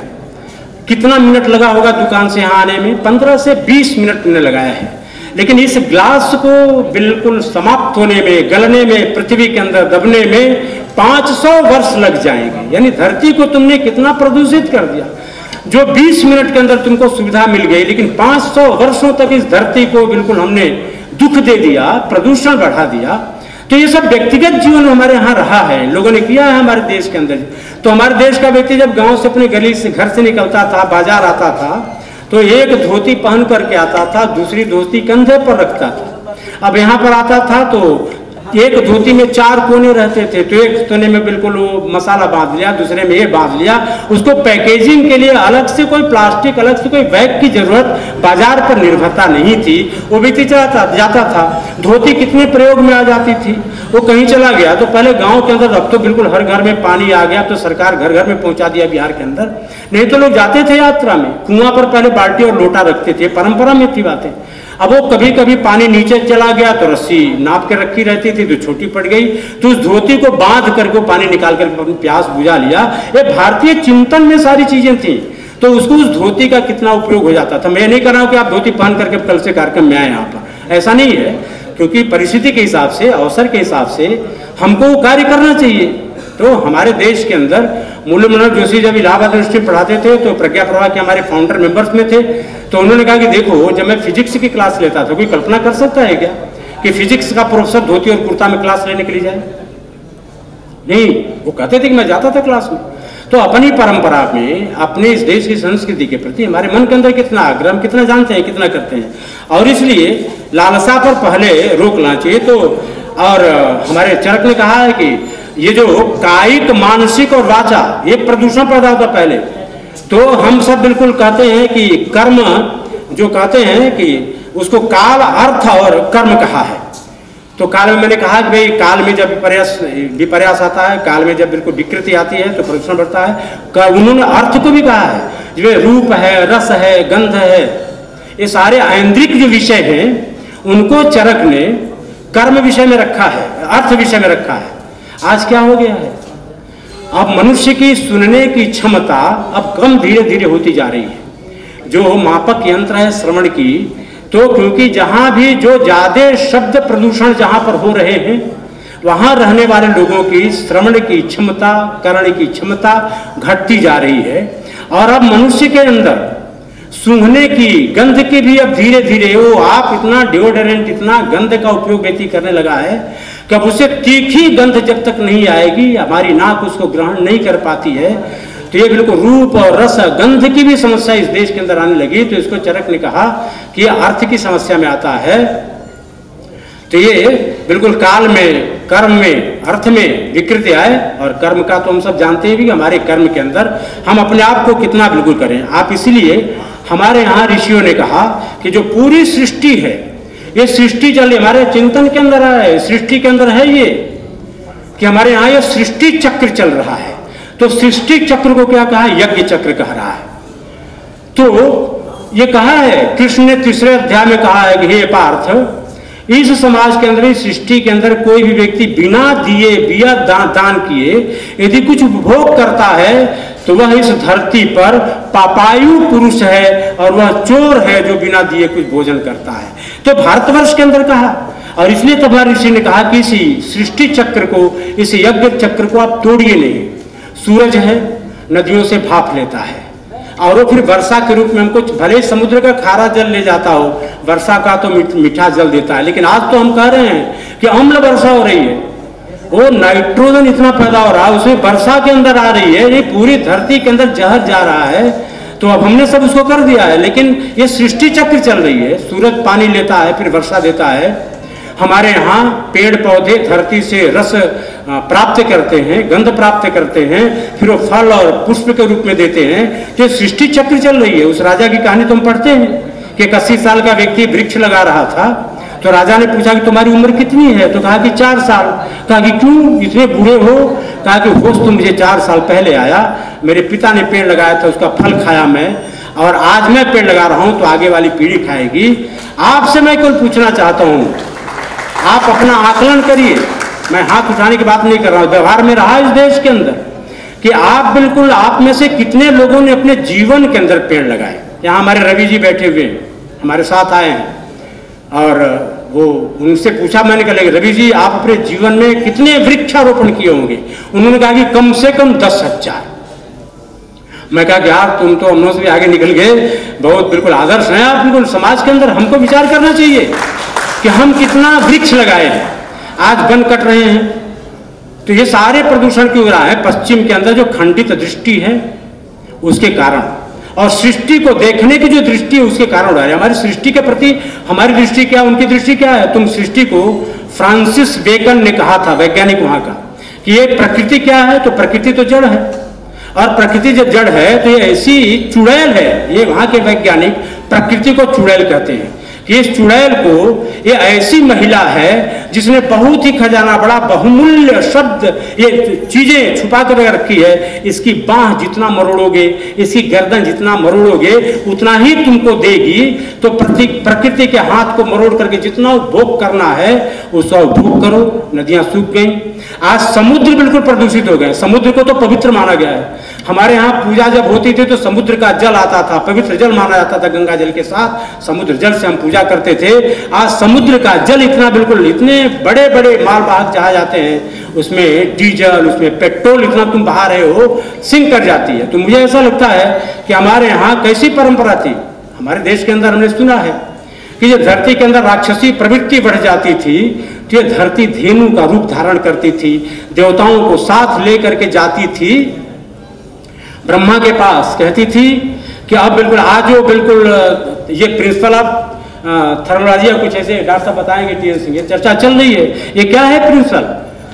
कितना मिनट लगा होगा दुकान से यहाँ आने में? 15 से 20 मिनट मैंने लगाया है। लेकिन इस ग्लास को बिल्कुल समाप्त होने में, गलने में, पृथ्वी के अंदर दबने में 500 वर्ष लग जाएंगे। यानी धरती को तुमने कितना प्रदूषित कर दिया। जो 20 मिनट के अंदर तुमको सुविधा मिल गई, लेकिन 500 वर्षों तक इस धरती को बिल्कुल हमने दुख दे दिया, प्रदूषण बढ़ा दिया। तो ये सब व्यक्तिगत जीवन हमारे यहाँ रहा है, लोगों ने किया है हमारे देश के अंदर। तो हमारे देश का व्यक्ति जब गांव से अपने गली से, घर से निकलता था, बाजार आता था, तो एक धोती पहन करके आता था, दूसरी धोती कंधे पर रखता था। अब यहाँ पर आता था तो एक धोती में 4 कोने रहते थे, तो एक कोने में बिल्कुल वो मसाला बांध लिया, दूसरे में ये बांध लिया। उसको पैकेजिंग के लिए अलग से कोई प्लास्टिक, अलग से कोई बैग की जरूरत, बाजार पर निर्भरता नहीं थी। वो व्यक्ति जाता था, धोती कितने प्रयोग में आ जाती थी। वो कहीं चला गया तो पहले गांव के अंदर, अब तो बिल्कुल हर घर में पानी आ गया, तो सरकार घर घर में पहुंचा दिया बिहार के अंदर। नहीं तो लोग जाते थे यात्रा में, कुआं पर पहले बाल्टी और लोटा रखते थे, परंपरा में थी बातें। अब वो कभी कभी पानी नीचे चला गया तो रस्सी नाप के रखी रहती थी, तो छोटी पड़ गई, तो उस धोती को बांध करके पानी निकाल कर अपनी प्यास बुझा लिया। ये भारतीय चिंतन में सारी चीजें थी। तो उसको उस धोती का कितना उपयोग हो जाता था। मैं नहीं कर रहा हूं कि आप धोती पहन करके कल से कार्यक्रम में आए यहाँ पर, ऐसा नहीं है, क्योंकि परिस्थिति के हिसाब से, अवसर के हिसाब से हमको कार्य करना चाहिए। तो हमारे देश के अंदर मुरली मनोहर जोशी जब इलाहाबाद यूनिवर्सिटी में पढ़ाते थे तो प्रज्ञा प्रवाह के हमारे फाउंडर मेंबर्स में थे। तो उन्होंने कहा कि देखो, जब मैं फिजिक्स की क्लास लेता था, कोई कल्पना कर सकता है क्या कि फिजिक्स का प्रोफेसर धोती और कुर्ता में क्लास लेने के लिए जाए? नहीं, वो कहते थे कि मैं जाता था क्लास में। तो अपनी परंपरा में, अपने इस देश की संस्कृति के प्रति हमारे मन के अंदर कितना आग्रह, हम कितना जानते हैं, कितना करते हैं। और इसलिए लालसा पर पहले रोक लाना चाहिए। तो और हमारे चरक ने कहा है कि ये जो कायिक, मानसिक और वाचा, ये प्रदूषण पैदा होता पहले। तो हम सब बिल्कुल कहते हैं कि कर्म, जो कहते हैं कि उसको काल, अर्थ और कर्म कहा है। तो काल में मैंने कहा कि भाई काल में जब विपर्यास आता है, काल में जब बिल्कुल विकृति आती है तो प्रदूषण बढ़ता है। उन्होंने अर्थ को भी कहा है, जो रूप है, रस है, गंध है, ये सारे ऐन्द्रिक जो विषय हैं उनको चरक ने कर्म विषय में रखा है, अर्थ विषय में रखा है। आज क्या हो गया है, अब मनुष्य की सुनने की क्षमता अब कम धीरे धीरे होती जा रही है। जो मापक यंत्र है श्रवण की, तो क्योंकि जहां भी जो ज्यादा शब्द प्रदूषण जहां पर हो रहे हैं, वहां रहने वाले लोगों की श्रवण की क्षमता, करण की क्षमता घटती जा रही है। और अब मनुष्य के अंदर सूंघने की, गंध की भी अब धीरे धीरे, वो आप इतना डिओडोरेंट, इतना गंध का उपयोग व्यक्ति करने लगा है कि अब उसे तीखी गंध जब तक नहीं आएगी, हमारी नाक उसको ग्रहण नहीं कर पाती है। तो ये बिल्कुल रूप और रस, गंध की भी समस्या इस देश के अंदर आने लगी। तो इसको चरक ने कहा कि अर्थ की समस्या में आता है। तो ये बिल्कुल काल में, कर्म में, अर्थ में विकृति आए। और कर्म का तो हम सब जानते हैं भी, हमारे कर्म के अंदर हम अपने आप को कितना बिल्कुल करें। आप इसलिए हमारे यहाँ ऋषियों ने कहा कि जो पूरी सृष्टि है, ये सृष्टि चल, हमारे चिंतन के अंदर है, सृष्टि के अंदर है ये, कि हमारे यहाँ ये सृष्टि चक्र चल रहा है। तो सृष्टि चक्र को क्या कहा है? यज्ञ चक्र कह रहा है। तो ये कहा है, कृष्ण ने 3रे अध्याय में कहा है कि हे पार्थ, इस समाज के अंदर, इस सृष्टि के अंदर कोई भी व्यक्ति बिना दिए, बिना दान किए यदि कुछ उपभोग करता है तो वह इस धरती पर पापायु पुरुष है, और वह चोर है जो बिना दिए कुछ भोजन करता है। तो भारतवर्ष के अंदर कहा, और इसलिए तब ऋषि ने कहा कि इसी सृष्टि चक्र को, इस यज्ञ चक्र को आप तोड़िए नहीं। सूरज है, नदियों से भाप लेता है, और वो फिर वर्षा के रूप में हमको, भले समुद्र का खारा जल ले जाता हो, वर्षा का तो मीठा जल देता है। लेकिन आज तो हम कह रहे हैं कि अम्ल वर्षा हो रही है, वो नाइट्रोजन इतना पैदा हो रहा है, उसमें वर्षा के अंदर आ रही है, ये पूरी धरती के अंदर जहर जा रहा है। तो अब हमने सब उसको कर दिया है, लेकिन ये सृष्टि चक्र चल रही है। सूरज पानी लेता है, फिर वर्षा देता है। हमारे यहाँ पेड़ पौधे धरती से रस प्राप्त करते हैं, गंध प्राप्त करते हैं, फिर वो फल और पुष्प के रूप में देते हैं। तो सृष्टि चक्र चल रही है। उस राजा की कहानी तुम पढ़ते हैं कि 80 साल का व्यक्ति वृक्ष लगा रहा था। तो राजा ने पूछा कि तुम्हारी उम्र कितनी है? तो कहा कि 4 साल। कहा कि क्यों इतने बूढ़े हो? कहा कि होश तो मुझे 4 साल पहले आया, मेरे पिता ने पेड़ लगाया था, उसका फल खाया मैं, और आज मैं पेड़ लगा रहा हूं तो आगे वाली पीढ़ी खाएगी। आपसे मैं केवल पूछना चाहता हूं, आप अपना आकलन करिए। मैं हाथ उठाने की बात नहीं कर रहा हूं, व्यवहार में रहा इस देश के अंदर कि आप बिल्कुल, आप में से कितने लोगों ने अपने जीवन के अंदर पेड़ लगाए। यहाँ हमारे रवि जी बैठे हुए हैं, हमारे साथ आए हैं, और वो उनसे पूछा मैंने, कहा रवि जी आप अपने जीवन में कितने वृक्षारोपण किए होंगे? उन्होंने कहा कि कम से कम 10,000। मैं कहा कि यार तुम तो हम लोग से भी आगे निकल गए, बहुत बिल्कुल आदर्श हैं आप। बिल्कुल समाज के अंदर हमको विचार करना चाहिए कि हम कितना वृक्ष लगाए हैं। आज वन कट रहे हैं तो ये सारे प्रदूषण क्यों हो रहा है? पश्चिम के अंदर जो खंडित दृष्टि है उसके कारण, और सृष्टि को देखने की जो दृष्टि है उसके कारण हो रहा है। हमारी सृष्टि के प्रति हमारी दृष्टि क्या, उनकी दृष्टि क्या है? तुम सृष्टि को, फ्रांसिस बेकन ने कहा था, वैज्ञानिक वहां का, कि ये प्रकृति क्या है? तो प्रकृति तो जड़ है, और प्रकृति जब जड़ है तो ये ऐसी चुड़ैल है। ये वहां के वैज्ञानिक प्रकृति को चुड़ैल कहते हैं कि इस चुड़ैल को, ये ऐसी महिला है जिसने बहुत ही खजाना, बड़ा बहुमूल्य शब्द, ये चीजें छुपा कर रखी है। इसकी बाह जितना मरोड़ोगे, इसकी गर्दन जितना मरोड़ोगे, उतना ही तुमको देगी। तो प्रकृति के हाथ को मरोड़ करके जितना उपभोग करना है उसका उपभोग करो। नदियां सूख गई, आज समुद्र बिल्कुल प्रदूषित हो गए। समुद्र को तो पवित्र माना गया है। हमारे यहाँ पूजा जब होती थी तो समुद्र का जल आता था, पवित्र जल माना जाता था। गंगा जल के साथ समुद्र जल से हम पूजा करते थे। आज समुद्र का जल इतना, बिल्कुल इतने बड़े बड़े मालवाहक जहाज आते हैं, उसमें डीजल, उसमें पेट्रोल इतना तुम बहा रहे हो, सिंक कर जाती है। तो मुझे ऐसा लगता है कि हमारे यहाँ कैसी परंपरा थी। हमारे देश के अंदर हमने सुना है कि जब धरती के अंदर राक्षसी प्रवृत्ति बढ़ जाती थी तो ये धरती धेनु का रूप धारण करती थी, देवताओं को साथ लेकर के जाती थी ब्रह्मा के पास, कहती थी कि अब बिल्कुल आज जो बिल्कुल ये प्रिंसिपल ऑफ थर्मोलॉजी या कुछ ऐसे डॉक्टर साहब बताएंगे, टीएन सिंह, ये चर्चा चल रही है। ये क्या है प्रिंसिपल?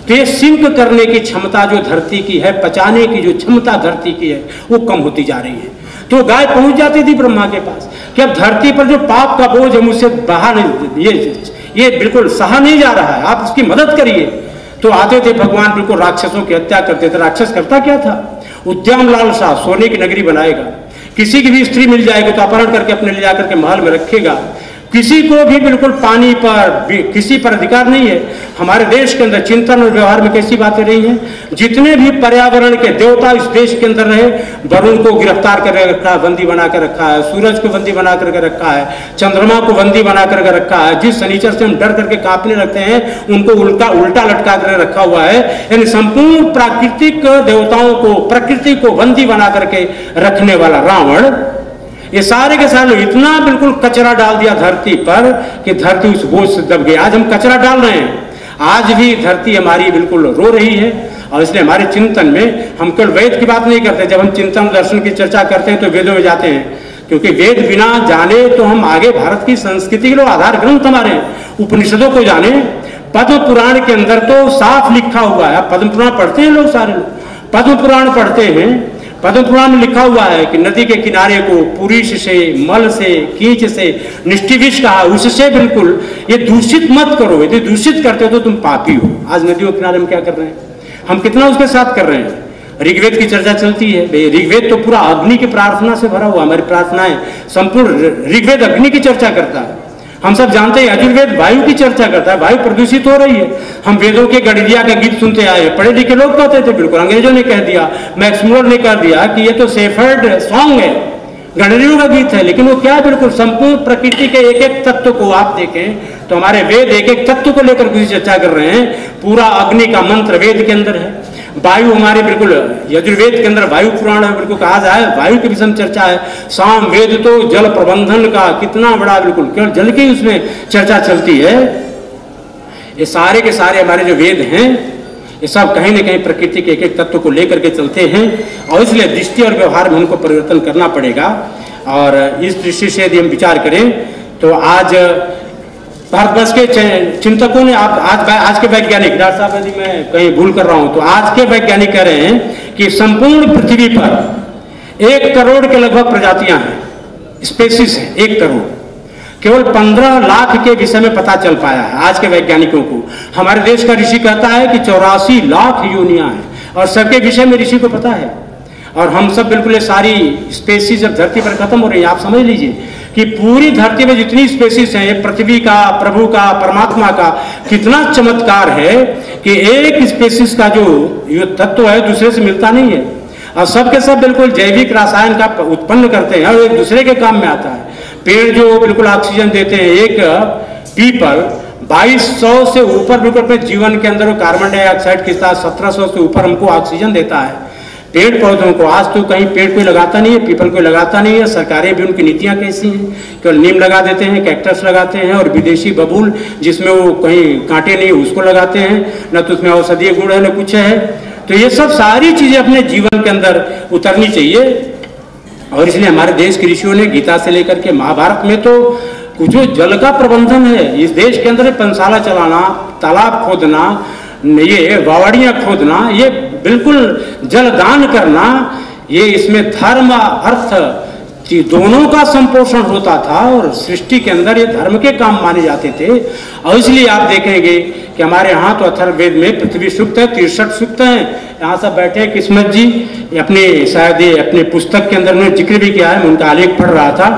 तो ये सिंक करने की क्षमता जो धरती की है, पचाने की जो क्षमता धरती की है, वो कम होती जा रही है। तो गाय पहुंच जाती थी ब्रह्मा के पास कि अब धरती पर जो पाप का बोझ है मुझसे बहा नहीं, ये बिल्कुल सहा नहीं जा रहा है, आप इसकी मदद करिए। तो आते थे भगवान, बिल्कुल राक्षसों की हत्या करते थे। राक्षस करता क्या था? उद्यम लालसा, सोने की नगरी बनाएगा, किसी की भी स्त्री मिल जाएगी तो अपहरण करके अपने ले जाकर के महल में रखेगा। किसी को भी बिल्कुल पानी पर किसी पर अधिकार नहीं है। हमारे देश के अंदर चिंतन और व्यवहार में कैसी बातें रही हैं? जितने भी पर्यावरण के देवता इस देश के अंदर रहे, वरुण को गिरफ्तार करके रखा है, बंदी बना कर रखा है, सूरज को बंदी बना करके रखा है, चंद्रमा को बंदी बना करके रखा है, जिस शनिचर से हम डर करके कांपने लगते हैं उनको उल्टा लटका कर रखा हुआ है। यानी संपूर्ण प्राकृतिक देवताओं को, प्रकृति को बंदी बना करके रखने वाला रावण, ये सारे के सारे इतना बिल्कुल कचरा डाल दिया धरती पर कि धरती उस बोझ से दब गई। आज हम कचरा डाल रहे हैं, आज भी धरती हमारी बिल्कुल रो रही है। और इसलिए हमारे चिंतन में हम केवल वेद की बात नहीं करते। जब हम चिंतन दर्शन की चर्चा करते हैं तो वेदों में जाते हैं, क्योंकि वेद बिना जाने तो हम आगे, भारत की संस्कृति के लोग आधार ग्रंथ हमारे उपनिषदों को जाने। पद्म पुराण के अंदर तो साफ लिखा हुआ है, पद्म पुराण पढ़ते हैं लोग, सारे लोग पद्म पुराण पढ़ते हैं। पद्म पुराण में लिखा हुआ है कि नदी के किनारे को पुरुष से, मल से, कीच से, निष्ठिविष कहा, उससे बिल्कुल ये दूषित मत करो। यदि दूषित करते हो तो तुम पापी हो। आज नदियों के किनारे हम क्या कर रहे हैं? हम कितना उसके साथ कर रहे हैं? ऋग्वेद की चर्चा चलती है, ऋग्वेद तो पूरा अग्नि की प्रार्थना से भरा हुआ। हमारी प्रार्थनाएं संपूर्ण ऋग्वेद अग्नि की चर्चा करता है। हम सब जानते हैं यजुर्वेद वायु की चर्चा करता है, वायु प्रदूषित हो रही है। हम वेदों के गड़रिया का गीत सुनते आए हैं, पढ़े लिखे लोग कहते थे, बिल्कुल अंग्रेजों ने कह दिया, मैक्स मुलर ने कह दिया कि ये तो शेफर्ड सॉन्ग है, गणरियों का गीत है। लेकिन वो क्या, बिल्कुल संपूर्ण प्रकृति के एक एक तत्व को आप देखें तो हमारे वेद एक एक तत्व को लेकर कुछ चर्चा कर रहे हैं। पूरा अग्नि का मंत्र वेद के अंदर है। वायु हमारे बिल्कुल यजुर्वेद के अंदर वायु पुराण है, बिल्कुल कहा जाए वायु की विषम चर्चा है। साम वेद तो जल प्रबंधन का कितना बड़ा, बिल्कुल केवल जल की उसमें चर्चा चलती है। ये सारे के सारे हमारे जो वेद हैं ये सब कहीं ना कहीं प्रकृति के एक एक तत्व को लेकर के चलते हैं, और इसलिए दृष्टि और व्यवहार में उनको परिवर्तन करना पड़ेगा। और इस दृष्टि से यदि हम विचार करें तो आज भारतवर्ष के चिंतकों ने, आज के वैज्ञानिक, डॉक्टर साहब यदि मैं कहीं भूल कर रहा हूं तो आज के वैज्ञानिक कह रहे हैं कि संपूर्ण पृथ्वी पर 1 करोड़ के लगभग प्रजातियां हैं, स्पेसीज हैं 1 करोड़। केवल 15 लाख के विषय में पता चल पाया है आज के वैज्ञानिकों को। हमारे देश का ऋषि कहता है कि 84 लाख योनियां हैं और सबके विषय में ऋषि को पता है। और हम सब बिल्कुल ये सारी स्पेसीज जब धरती पर खत्म हो रही है, आप समझ लीजिए कि पूरी धरती में जितनी स्पेसीज हैं, पृथ्वी का, प्रभु का, परमात्मा का कितना चमत्कार है कि एक स्पेसीज का जो तत्व है दूसरे से मिलता नहीं है। और सब के सब बिल्कुल जैविक रसायन का उत्पन्न करते हैं और एक दूसरे के काम में आता है। पेड़ जो बिल्कुल ऑक्सीजन देते हैं, एक पीपल 2200 से ऊपर बिल्कुल अपने जीवन के अंदर कार्बन डाइऑक्साइड के साथ 1700 से ऊपर हमको ऑक्सीजन देता है। पेड़ पौधों को आज तो कहीं पेड़ कोई लगाता नहीं है, पीपल कोई लगाता नहीं है। सरकारें भी उनकी नीतियां कैसी हैं, केवल नीम लगा देते हैं, कैक्टस लगाते हैं और विदेशी बबूल जिसमें वो कहीं कांटे नहीं उसको लगाते हैं, न तो उसमें औषधीय गुण है न कुछ है। तो ये सब सारी चीजें अपने जीवन के अंदर उतरनी चाहिए। और इसलिए हमारे देश के ऋषियों ने गीता से लेकर के महाभारत में तो जो जल का प्रबंधन है इस देश के अंदर, पंसाला चलाना, तालाब खोदना, ये वावड़ियां खोदना, ये बिल्कुल जलदान करना, ये इसमें धर्म अर्थ दोनों का संपोषण होता था और सृष्टि के अंदर ये धर्म के काम माने जाते थे। और इसलिए आप देखेंगे कि हमारे यहाँ तो अथर्ववेद में पृथ्वी सूक्त है, 63 सूक्त हैं। यहाँ सब बैठे किस्मत जी अपने शायद ये अपने पुस्तक के अंदर उन्होंने जिक्र भी किया है, मैं उनका आलेख पढ़ रहा था।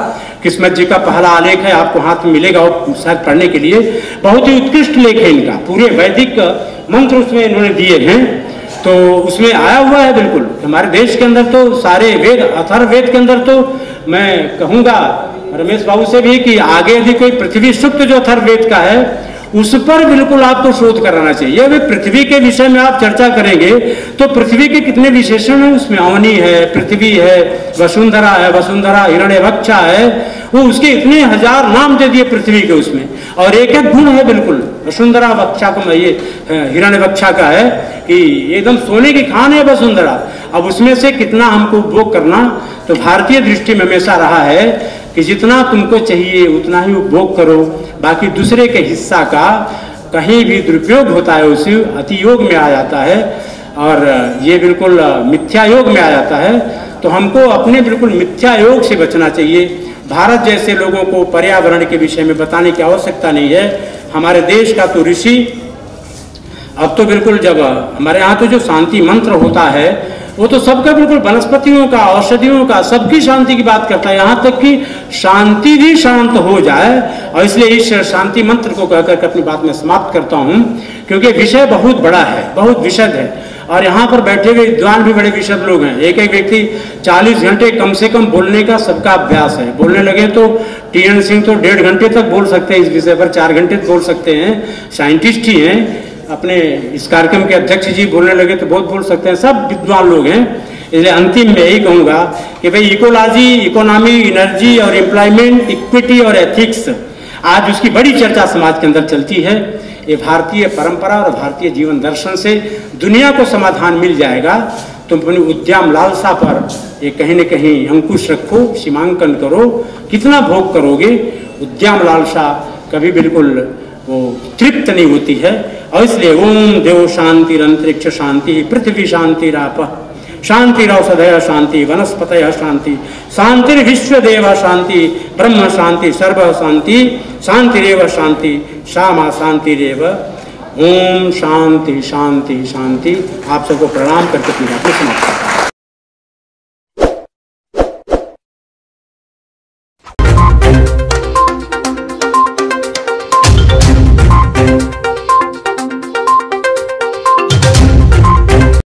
किस्मत जी का पहला आलेख है, आपको हाथ में मिलेगा वो शायद पढ़ने के लिए। बहुत ही उत्कृष्ट लेख है इनका, पूरे वैदिक मंत्र उसमें इन्होंने दिए हैं। तो उसमें आया हुआ है बिल्कुल हमारे देश के अंदर तो सारे वेद, अथर्ववेद के अंदर तो मैं कहूँगा रमेश बाबू से भी कि आगे यदि कोई पृथ्वी सूक्त जो अथर्ववेद का है उस पर बिल्कुल आपको शोध कराना चाहिए। अभी पृथ्वी के विषय में आप चर्चा करेंगे तो पृथ्वी के कितने विशेषण हैं उसमें, अवनी है, पृथ्वी है, वसुंधरा है, वसुंधरा हिरण्यवक्षा है, वो उसके इतने हजार नाम दे दिए पृथ्वी के उसमें, और एक एक गुण है बिल्कुल। वसुंधरा वक्षा का ये हिरण्यवक्षा का है कि एकदम सोने की खान है वसुंधरा। अब उसमें से कितना हमको उपभोग करना, तो भारतीय दृष्टि में हमेशा रहा है कि जितना तुमको चाहिए उतना ही उपभोग करो, बाकी दूसरे के हिस्सा का कहीं भी दुरुपयोग होता है उसी अति योग में आ जाता है और ये बिल्कुल मिथ्या योग में आ जाता है। तो हमको अपने बिल्कुल मिथ्या योग से बचना चाहिए। भारत जैसे लोगों को पर्यावरण के विषय में बताने की आवश्यकता नहीं है। हमारे देश का तो ऋषि अब तो बिल्कुल, जब हमारे यहाँ तो जो शांति मंत्र होता है वो तो सबका बिल्कुल वनस्पतियों का, औषधियों का, सबकी शांति की बात करता है, यहाँ तक कि शांति भी शांत हो जाए। और इसलिए इस शांति मंत्र को कहकर के अपनी बात में समाप्त करता हूँ, क्योंकि विषय बहुत बड़ा है, बहुत विशद है और यहाँ पर बैठे हुए विद्वान भी बड़े विशद लोग हैं। एक एक व्यक्ति 40 घंटे कम से कम बोलने का सबका अभ्यास है। बोलने लगे तो टी.एन. सिंह तो 1.5 घंटे तक बोल सकते हैं इस विषय पर, 4 घंटे तक बोल सकते हैं, साइंटिस्ट ही हैं। अपने इस कार्यक्रम के अध्यक्ष जी बोलने लगे तो बहुत बोल सकते हैं, सब विद्वान लोग हैं। इसलिए अंतिम में यही कहूँगा कि भाई इकोलॉजी, इकोनॉमी, एनर्जी और एम्प्लॉयमेंट, इक्विटी और एथिक्स, आज उसकी बड़ी चर्चा समाज के अंदर चलती है। ये भारतीय परंपरा और भारतीय जीवन दर्शन से दुनिया को समाधान मिल जाएगा। तुम अपनी उद्यम लालसा पर ये कहीं न कहीं अंकुश रखो, सीमांकन करो, कितना भोग करोगे। उद्यम लालसा कभी बिल्कुल वो तृप्त नहीं होती है। और इसलिए ओम देव शांति अंतरिक्ष शांति, पृथ्वी शांति राप शांति औषधय शांति, वनस्पतय शांति, शांतिर्विश्व देव शांति, ब्रह्म शांति, सर्व शांति, शांतिरेव शांति, श्यामा शांतिरेव। ओम शांति शांति शांति। आप सबको प्रणाम करके अपनी बातें समाप्त करते हैं।